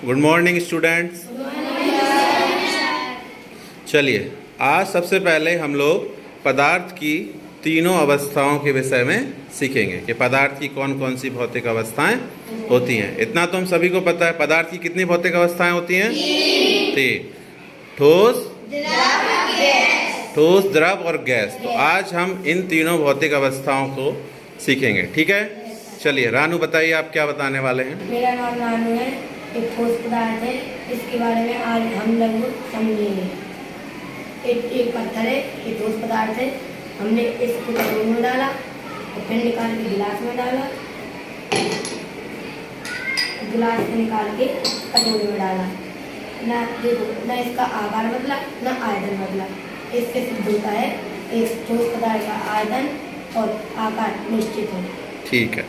Good morning students. चलिए आज सबसे पहले हम लोग पदार्थ की तीनों अवस्थाओं के विषय में सीखेंगे कि पदार्थ की कौन कौन सी भौतिक अवस्थाएं होती हैं। इतना तो हम सभी को पता है। पदार्थ की कितनी भौतिक अवस्थाएं होती हैं? तीन। ठोस, द्रव और गैस। तो आज हम इन तीनों भौतिक अवस्थाओं को सीखेंगे। ठीक है, चलिए रानू बताइए आप क्या बताने वाले हैं। मेरा नाम रानू है। एक ठोस पदार्थ है, इसके बारे में आज हम लगभग समझेंगे। एक पत्थर है, एक ठोस पदार्थ है। हमने इसको कटोरी में डाला और फिर निकाल के गिलास में डाला, गिलास से निकाल के कटोरी में डाला। न इसका आकार बदला न आयतन बदला। इससे सिद्ध होता है एक ठोस पदार्थ का आयतन और आकार निश्चित है। ठीक है,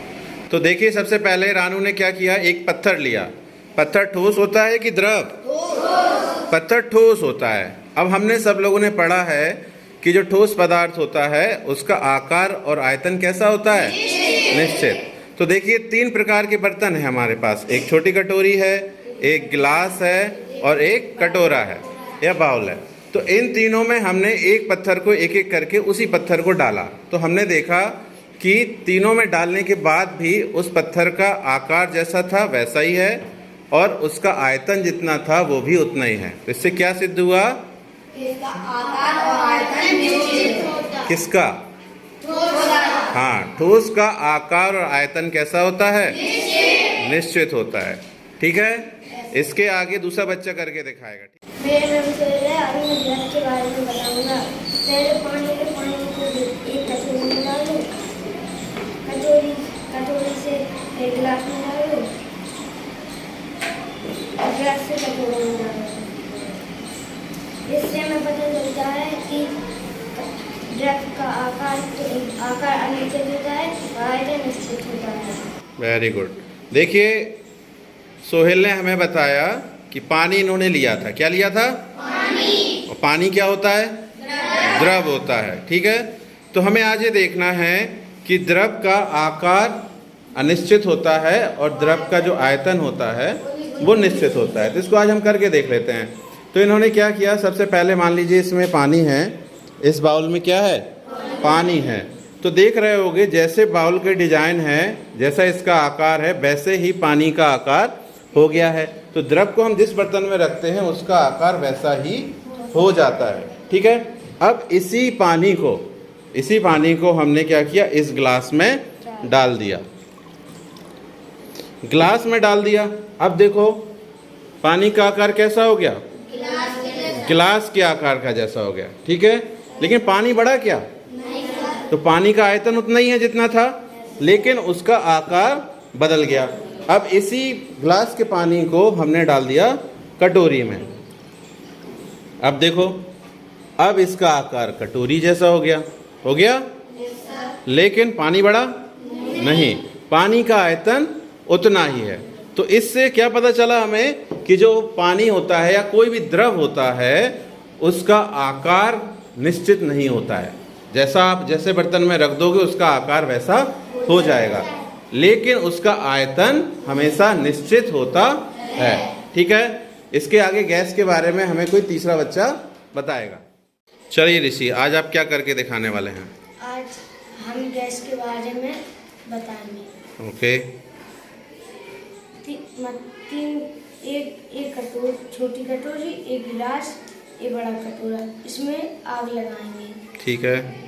तो देखिए सबसे पहले रानू ने क्या किया, एक पत्थर लिया। पत्थर ठोस होता है कि द्रव? पत्थर ठोस होता है। अब हमने सब लोगों ने पढ़ा है कि जो ठोस पदार्थ होता है उसका आकार और आयतन कैसा होता है? निश्चित। तो देखिए तीन प्रकार के बर्तन है हमारे पास। एक छोटी कटोरी है, एक गिलास है और एक कटोरा है या बाउल है। तो इन तीनों में हमने एक पत्थर को एक एक करके उसी पत्थर को डाला। तो हमने देखा कि तीनों में डालने के बाद भी उस पत्थर का आकार जैसा था वैसा ही है और उसका आयतन जितना था वो भी उतना ही है। तो इससे क्या सिद्ध हुआ? इसका आकार और आयतन निश्चित होता है। किसका? हाँ, ठोस का आकार और आयतन कैसा होता है? निश्चित होता है। ठीक है, इसके आगे दूसरा बच्चा करके दिखाएगा। मेरा नाम सोहेल है। अभी मैं गिलास के बारे में बताऊंगा। पहले पानी को एक कटोरी में डालो, कटोरी से एक गिलास में डालो, गिलास से कटोरी में डालो। इससे हमें पता चलता है कि द्रव का आकार अनिश्चित होता है और आयतन निश्चित होता है। Very good. देखिए सोहेल ने हमें बताया कि पानी इन्होंने लिया था। क्या लिया था? पानी। और पानी क्या होता है? द्रव होता है। ठीक है, तो हमें आज ये देखना है कि द्रव का आकार अनिश्चित होता है और द्रव का जो आयतन होता है वो निश्चित होता है। तो इसको आज हम करके देख लेते हैं। तो इन्होंने क्या किया, सबसे पहले मान लीजिए इसमें पानी है, इस बाउल में क्या है? पानी है। तो देख रहे होगे जैसे बाउल के डिजाइन है, जैसा इसका आकार है वैसे ही पानी का आकार हो गया है। तो द्रव को हम जिस बर्तन में रखते हैं उसका आकार वैसा ही हो जाता है। ठीक है, अब इसी पानी को हमने क्या किया, इस गिलास में डाल दिया। गिलास में डाल दिया। अब देखो पानी का आकार कैसा हो गया? गिलास के आकार का जैसा हो गया। ठीक है, लेकिन पानी बढ़ा क्या? तो पानी का आयतन उतना ही है जितना था, लेकिन उसका आकार बदल गया। अब इसी गिलास के पानी को हमने डाल दिया कटोरी में। अब देखो, अब इसका आकार कटोरी जैसा हो गया, लेकिन पानी बढ़ा नहीं, पानी का आयतन उतना ही है। तो इससे क्या पता चला हमें कि जो पानी होता है या कोई भी द्रव होता है उसका आकार निश्चित नहीं होता है। जैसे बर्तन में रख दोगे उसका आकार वैसा हो जाएगा, लेकिन उसका आयतन हमेशा निश्चित होता है। ठीक है, इसके आगे गैस के बारे में हमें कोई तीसरा बच्चा बताएगा। चलिए ऋषि, आज आप क्या करके दिखाने वाले हैं? आज हम गैस के बारे में बताएंगे। ओके। एक कटोरी, छोटी कटोरी, एक गिलास, एक बड़ा कटोरा, इसमें आग लगाएंगे। ठीक है।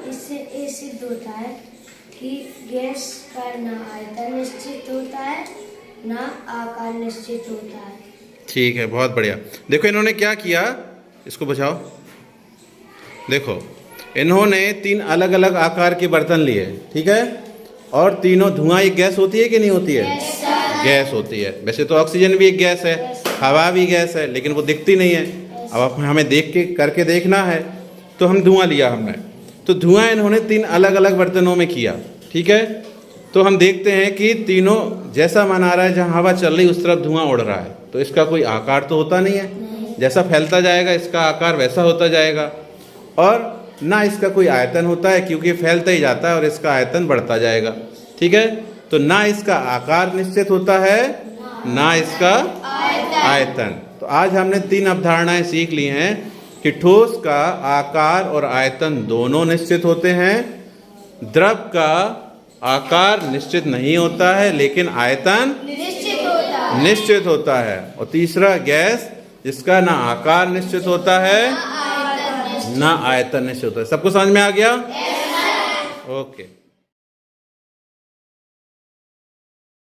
इससे ये सिद्ध होता है कि गैस का ना आयतन निश्चित होता है ना आकार निश्चित होता है। ठीक है, बहुत बढ़िया। देखो इन्होंने क्या किया, इसको बुझाओ। देखो इन्होंने तीन अलग अलग आकार के बर्तन लिए। ठीक है, और तीनों धुआं एक गैस होती है कि नहीं होती है? गैस होती है। वैसे तो ऑक्सीजन भी एक गैस है, हवा भी गैस है, लेकिन वो दिखती नहीं है। अब हमें देख के करके देखना है, तो हम धुआं लिया हमने। तो धुआं इन्होंने 3 अलग अलग बर्तनों में किया। ठीक है, तो हम देखते हैं कि तीनों जैसा मन आ रहा है, जहाँ हवा चल रही उस तरफ धुआं उड़ रहा है, तो इसका कोई आकार तो होता नहीं है। जैसा फैलता जाएगा इसका आकार वैसा होता जाएगा, और ना इसका कोई आयतन होता है क्योंकि फैलता ही जाता है और इसका आयतन बढ़ता जाएगा। ठीक है, तो ना इसका आकार निश्चित होता है ना इसका आयतन। तो आज हमने 3 अवधारणाएं सीख ली हैं कि ठोस का आकार और आयतन दोनों निश्चित होते हैं, द्रव का आकार निश्चित नहीं होता है लेकिन आयतन निश्चित होता है, और तीसरा गैस जिसका ना आकार निश्चित होता है ना आयतन निश्चित होता है। सबको समझ में आ गया? ओके।